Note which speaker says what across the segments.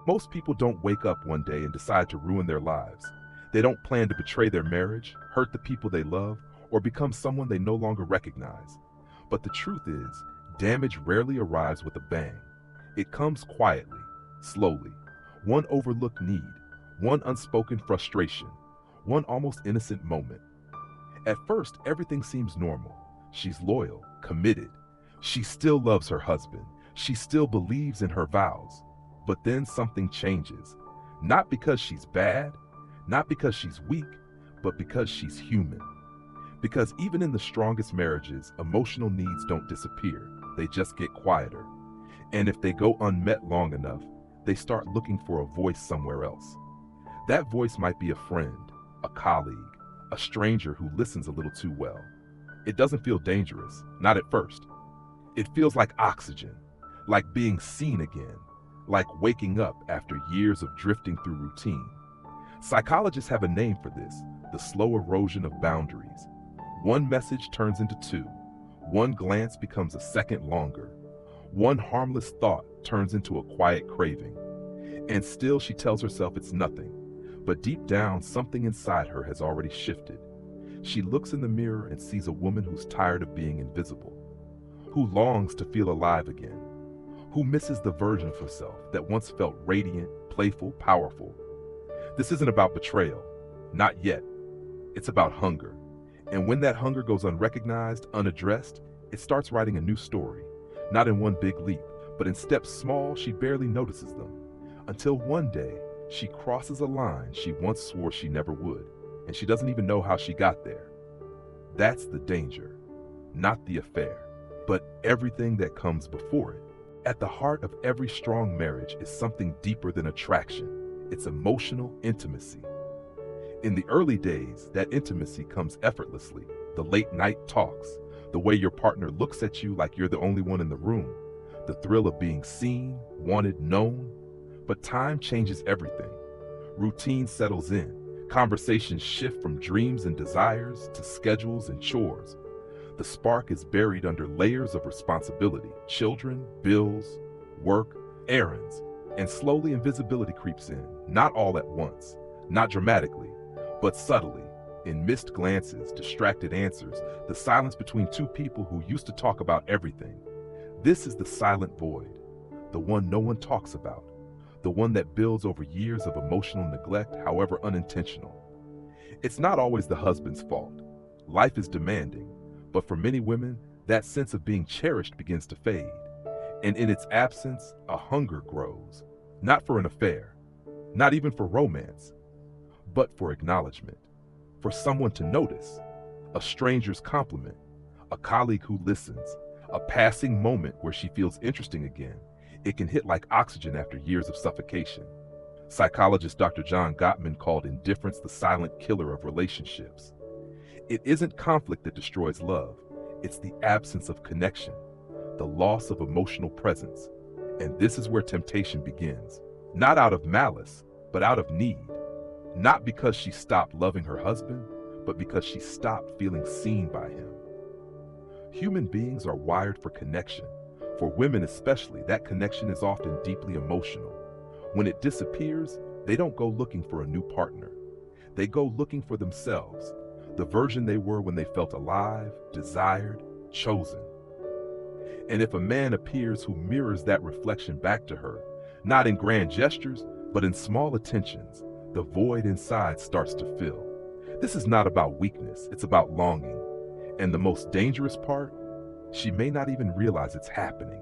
Speaker 1: Most people don't wake up one day and decide to ruin their lives. They don't plan to betray their marriage, hurt the people they love, or become someone they no longer recognize. But the truth is, damage rarely arrives with a bang. It comes quietly, slowly. One overlooked need, one unspoken frustration, one almost innocent moment. At first, everything seems normal. She's loyal, committed. She still loves her husband. She still believes in her vows. But then something changes. Not because she's bad, not because she's weak, but because she's human. Because even in the strongest marriages, emotional needs don't disappear. They just get quieter. And if they go unmet long enough, they start looking for a voice somewhere else. That voice might be a friend, a colleague, a stranger who listens a little too well. It doesn't feel dangerous, not at first. It feels like oxygen, like being seen again, like waking up after years of drifting through routine. Psychologists have a name for this, the slow erosion of boundaries. One message turns into two. One glance becomes a second longer. One harmless thought turns into a quiet craving. And still she tells herself it's nothing. But deep down, something inside her has already shifted. She looks in the mirror and sees a woman who's tired of being invisible, who longs to feel alive again, who misses the version of herself that once felt radiant, playful, powerful. This isn't about betrayal, not yet. It's about hunger. And when that hunger goes unrecognized, unaddressed, it starts writing a new story, not in one big leap, but in steps small she barely notices them, until one day she crosses a line she once swore she never would, and she doesn't even know how she got there. That's the danger, not the affair, but everything that comes before it. At the heart of every strong marriage is something deeper than attraction. It's emotional intimacy. In the early days, that intimacy comes effortlessly. The late night talks, the way your partner looks at you like you're the only one in the room, the thrill of being seen, wanted, known. But time changes everything. Routine settles in. Conversations shift from dreams and desires to schedules and chores. The spark is buried under layers of responsibility, children, bills, work, errands, and slowly invisibility creeps in, not all at once, not dramatically, but subtly, in missed glances, distracted answers, the silence between two people who used to talk about everything. This is the silent void, the one no one talks about, the one that builds over years of emotional neglect, however unintentional. It's not always the husband's fault. Life is demanding, but for many women, that sense of being cherished begins to fade. And in its absence, a hunger grows, not for an affair, not even for romance, but for acknowledgement, for someone to notice, a stranger's compliment, a colleague who listens, a passing moment where she feels interesting again. It can hit like oxygen after years of suffocation. Psychologist Dr. John Gottman called indifference the silent killer of relationships. It isn't conflict that destroys love. It's the absence of connection, the loss of emotional presence. And this is where temptation begins. Not out of malice, but out of need. Not because she stopped loving her husband, but because she stopped feeling seen by him. Human beings are wired for connection. For women especially, that connection is often deeply emotional. When it disappears, they don't go looking for a new partner. They go looking for themselves, the version they were when they felt alive, desired, chosen. And if a man appears who mirrors that reflection back to her, not in grand gestures, but in small attentions, the void inside starts to fill. This is not about weakness, it's about longing. And the most dangerous part, she may not even realize it's happening,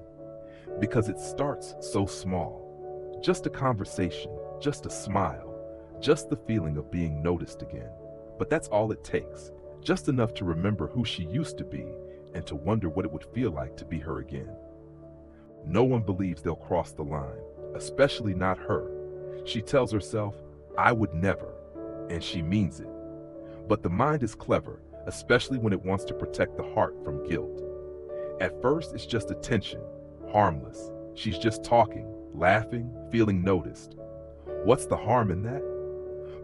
Speaker 1: because it starts so small. Just a conversation, just a smile, just the feeling of being noticed again. But that's all it takes, just enough to remember who she used to be and to wonder what it would feel like to be her again. No one believes they'll cross the line, especially not her. She tells herself, I would never, and she means it. But the mind is clever, especially when it wants to protect the heart from guilt. At first, it's just attention, harmless. She's just talking, laughing, feeling noticed. What's the harm in that?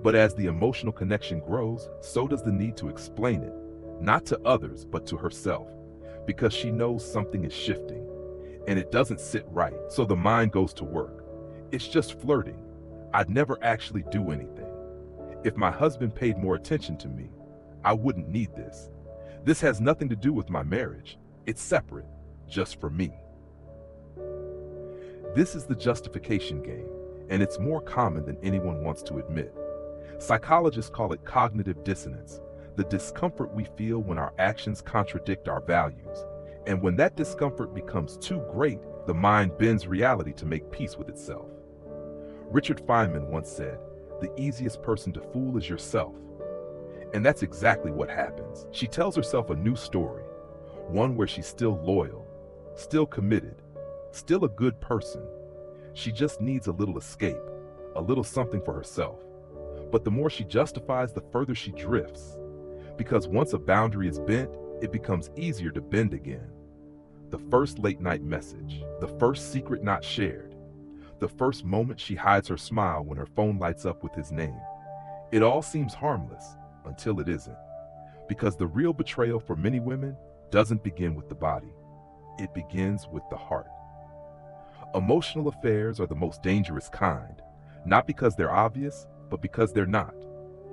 Speaker 1: But as the emotional connection grows, so does the need to explain it, not to others, but to herself, because she knows something is shifting, and it doesn't sit right, so the mind goes to work. It's just flirting. I'd never actually do anything. If my husband paid more attention to me, I wouldn't need this. This has nothing to do with my marriage. It's separate, just for me. This is the justification game, and it's more common than anyone wants to admit. Psychologists call it cognitive dissonance, the discomfort we feel when our actions contradict our values. And when that discomfort becomes too great, the mind bends reality to make peace with itself. Richard Feynman once said, "The easiest person to fool is yourself." And that's exactly what happens. She tells herself a new story, one where she's still loyal, still committed, still a good person. She just needs a little escape, a little something for herself. But the more she justifies, the further she drifts. Because once a boundary is bent, it becomes easier to bend again. The first late night message, the first secret not shared, the first moment she hides her smile when her phone lights up with his name. It all seems harmless until it isn't. Because the real betrayal for many women doesn't begin with the body. It begins with the heart. Emotional affairs are the most dangerous kind, not because they're obvious, but because they're not.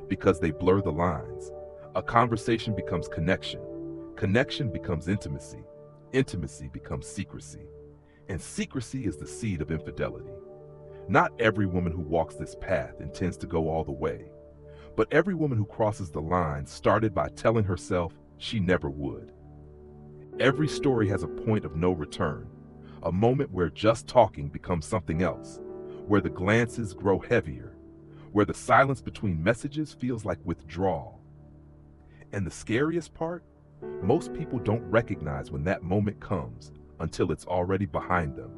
Speaker 1: Because they blur the lines. A conversation becomes connection. Connection becomes intimacy. Intimacy becomes secrecy. And secrecy is the seed of infidelity. Not every woman who walks this path intends to go all the way. But every woman who crosses the line started by telling herself she never would. Every story has a point of no return, a moment where just talking becomes something else, where the glances grow heavier, where the silence between messages feels like withdrawal. And the scariest part? Most people don't recognize when that moment comes until it's already behind them.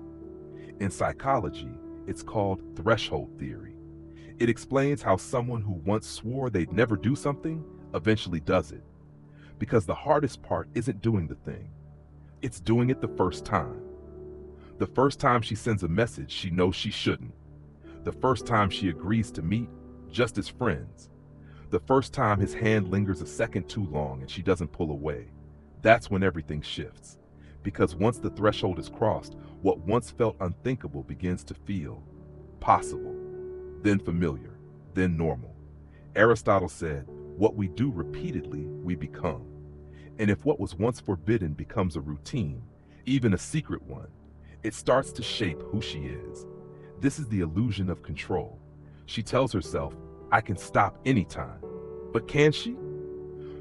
Speaker 1: In psychology, it's called threshold theory. It explains how someone who once swore they'd never do something eventually does it. Because the hardest part isn't doing the thing. It's doing it the first time. The first time she sends a message she knows she shouldn't. The first time she agrees to meet, just as friends. The first time his hand lingers a second too long and she doesn't pull away. That's when everything shifts. Because once the threshold is crossed, what once felt unthinkable begins to feel possible, then familiar, then normal. Aristotle said, "What we do repeatedly, we become." And if what was once forbidden becomes a routine, even a secret one, it starts to shape who she is. This is the illusion of control. She tells herself, "I can stop anytime." But can she?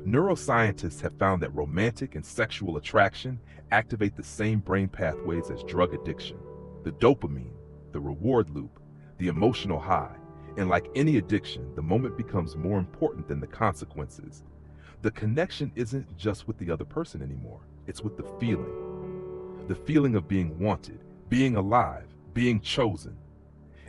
Speaker 1: Neuroscientists have found that romantic and sexual attraction activate the same brain pathways as drug addiction. The dopamine, the reward loop, the emotional high. And like any addiction, the moment becomes more important than the consequences. The connection isn't just with the other person anymore. It's with the feeling. The feeling of being wanted, being alive, being chosen.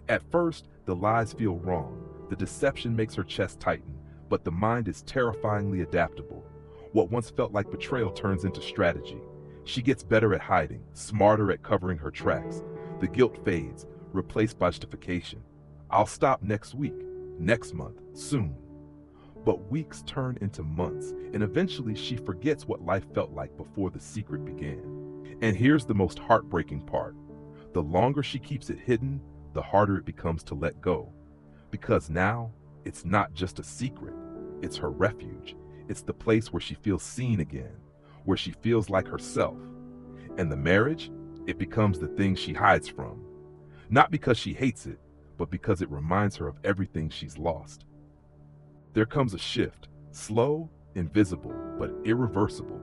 Speaker 1: At first, the lies feel wrong. The deception makes her chest tighten, but the mind is terrifyingly adaptable. What once felt like betrayal turns into strategy. She gets better at hiding, smarter at covering her tracks. The guilt fades, replaced by justification. I'll stop next week, next month, soon. But weeks turn into months, and eventually she forgets what life felt like before the secret began. And here's the most heartbreaking part. The longer she keeps it hidden, the harder it becomes to let go. Because now, it's not just a secret, it's her refuge. It's the place where she feels seen again, where she feels like herself. And the marriage, it becomes the thing she hides from. Not because she hates it, but because it reminds her of everything she's lost. There comes a shift, slow, invisible, but irreversible.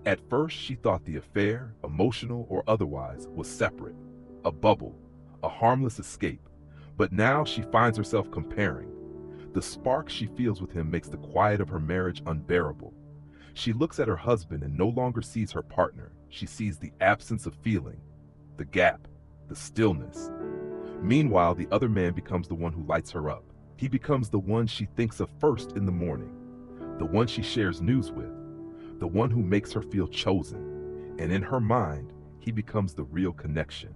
Speaker 1: At first, she thought the affair, emotional or otherwise, was separate, a bubble, a harmless escape. But now she finds herself comparing. The spark she feels with him makes the quiet of her marriage unbearable. She looks at her husband and no longer sees her partner. She sees the absence of feeling, the gap, the stillness. Meanwhile, the other man becomes the one who lights her up. He becomes the one she thinks of first in the morning, the one she shares news with, the one who makes her feel chosen. And in her mind, he becomes the real connection.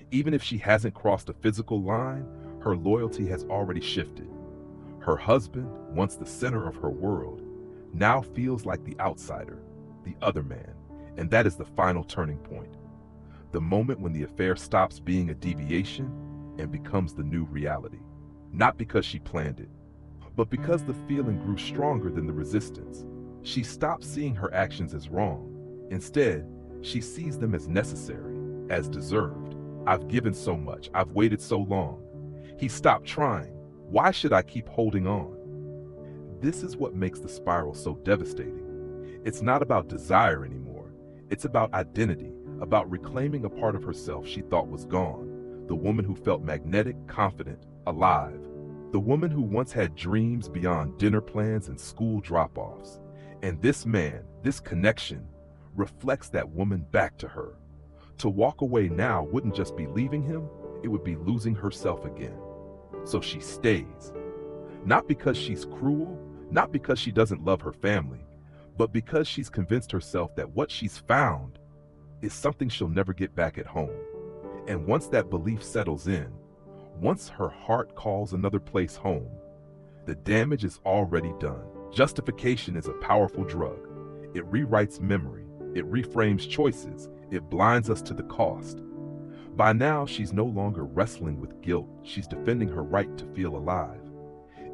Speaker 1: Even if she hasn't crossed a physical line, her loyalty has already shifted. Her husband, once the center of her world, now feels like the outsider, the other man, and that is the final turning point. The moment when the affair stops being a deviation and becomes the new reality. Not because she planned it, but because the feeling grew stronger than the resistance. She stopped seeing her actions as wrong. Instead, she sees them as necessary, as deserved. I've given so much, I've waited so long. He stopped trying. Why should I keep holding on? This is what makes the spiral so devastating. It's not about desire anymore. It's about identity, about reclaiming a part of herself she thought was gone. The woman who felt magnetic, confident, alive. The woman who once had dreams beyond dinner plans and school drop-offs. And this man, this connection, reflects that woman back to her. To walk away now wouldn't just be leaving him, it would be losing herself again. So she stays. Not because she's cruel, not because she doesn't love her family, but because she's convinced herself that what she's found is something she'll never get back at home. And once that belief settles in, once her heart calls another place home, the damage is already done. Justification is a powerful drug. It rewrites memory, it reframes choices, it blinds us to the cost. By now, she's no longer wrestling with guilt, she's defending her right to feel alive.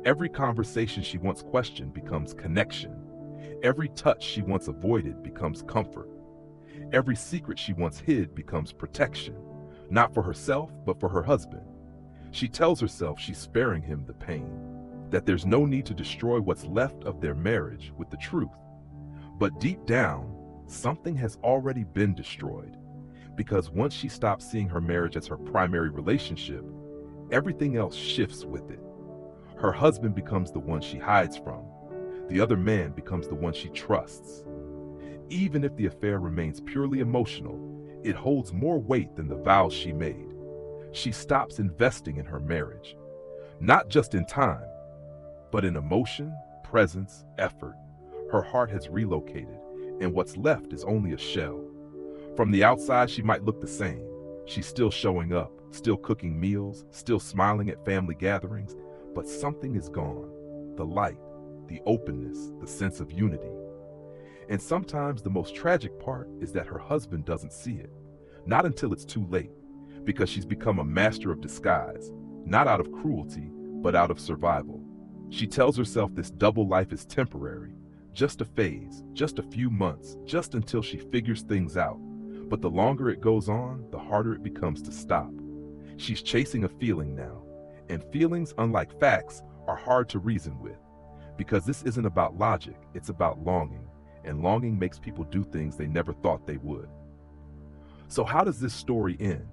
Speaker 1: Every conversation she once questioned becomes connection. Every touch she once avoided becomes comfort. Every secret she once hid becomes protection, not for herself, but for her husband. She tells herself she's sparing him the pain, that there's no need to destroy what's left of their marriage with the truth. But deep down, something has already been destroyed, because once she stops seeing her marriage as her primary relationship, everything else shifts with it. Her husband becomes the one she hides from. The other man becomes the one she trusts. Even if the affair remains purely emotional, it holds more weight than the vows she made. She stops investing in her marriage, not just in time, but in emotion, presence, effort. Her heart has relocated, and what's left is only a shell. From the outside, she might look the same. She's still showing up, still cooking meals, still smiling at family gatherings, but something is gone. The light, the openness, the sense of unity. And sometimes the most tragic part is that her husband doesn't see it, not until it's too late, because she's become a master of disguise, not out of cruelty, but out of survival. She tells herself this double life is temporary, just a phase, just a few months, just until she figures things out. But the longer it goes on, the harder it becomes to stop. She's chasing a feeling now, and feelings, unlike facts, are hard to reason with, because this isn't about logic, it's about longing, and longing makes people do things they never thought they would. So how does this story end?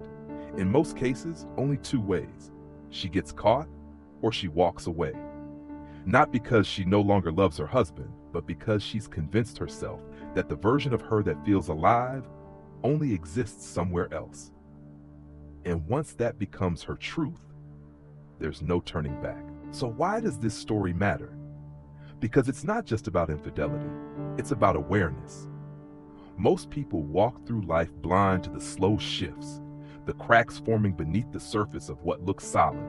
Speaker 1: In most cases, only two ways. She gets caught, or she walks away. Not because she no longer loves her husband, but because she's convinced herself that the version of her that feels alive only exists somewhere else. And once that becomes her truth, there's no turning back. So why does this story matter? Because it's not just about infidelity, it's about awareness. Most people walk through life blind to the slow shifts, the cracks forming beneath the surface of what looks solid.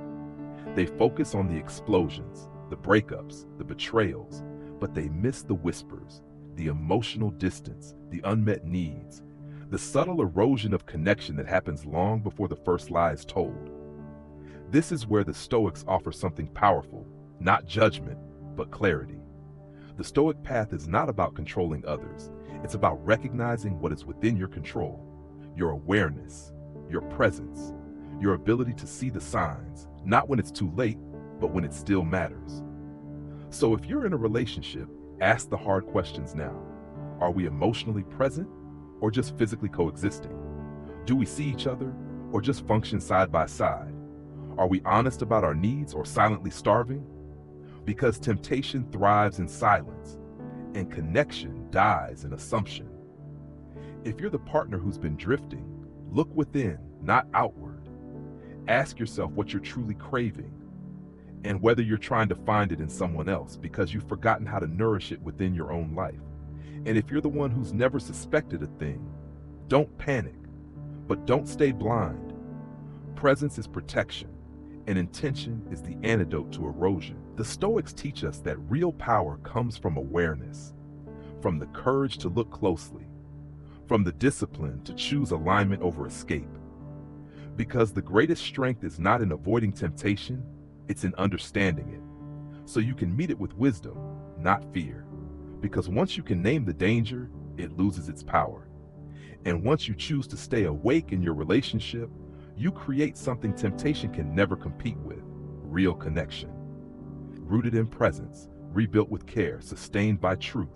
Speaker 1: They focus on the explosions, the breakups, the betrayals, but they miss the whispers, the emotional distance, the unmet needs, the subtle erosion of connection that happens long before the first lie is told. This is where the Stoics offer something powerful, not judgment, but clarity. The Stoic path is not about controlling others. It's about recognizing what is within your control, your awareness, your presence, your ability to see the signs, not when it's too late, but when it still matters. So if you're in a relationship, ask the hard questions now. Are we emotionally present or just physically coexisting? Do we see each other or just function side by side? Are we honest about our needs or silently starving? Because temptation thrives in silence and connection dies in assumption. If you're the partner who's been drifting, look within, not outward. Ask yourself what you're truly craving and whether you're trying to find it in someone else because you've forgotten how to nourish it within your own life. And if you're the one who's never suspected a thing, don't panic, but don't stay blind. Presence is protection, and intention is the antidote to erosion. The Stoics teach us that real power comes from awareness, from the courage to look closely, from the discipline to choose alignment over escape. Because the greatest strength is not in avoiding temptation, it's in understanding it. So you can meet it with wisdom, not fear. Because once you can name the danger, it loses its power. And once you choose to stay awake in your relationship, you create something temptation can never compete with: real connection. Rooted in presence, rebuilt with care, sustained by truth.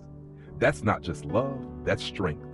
Speaker 1: That's not just love, that's strength.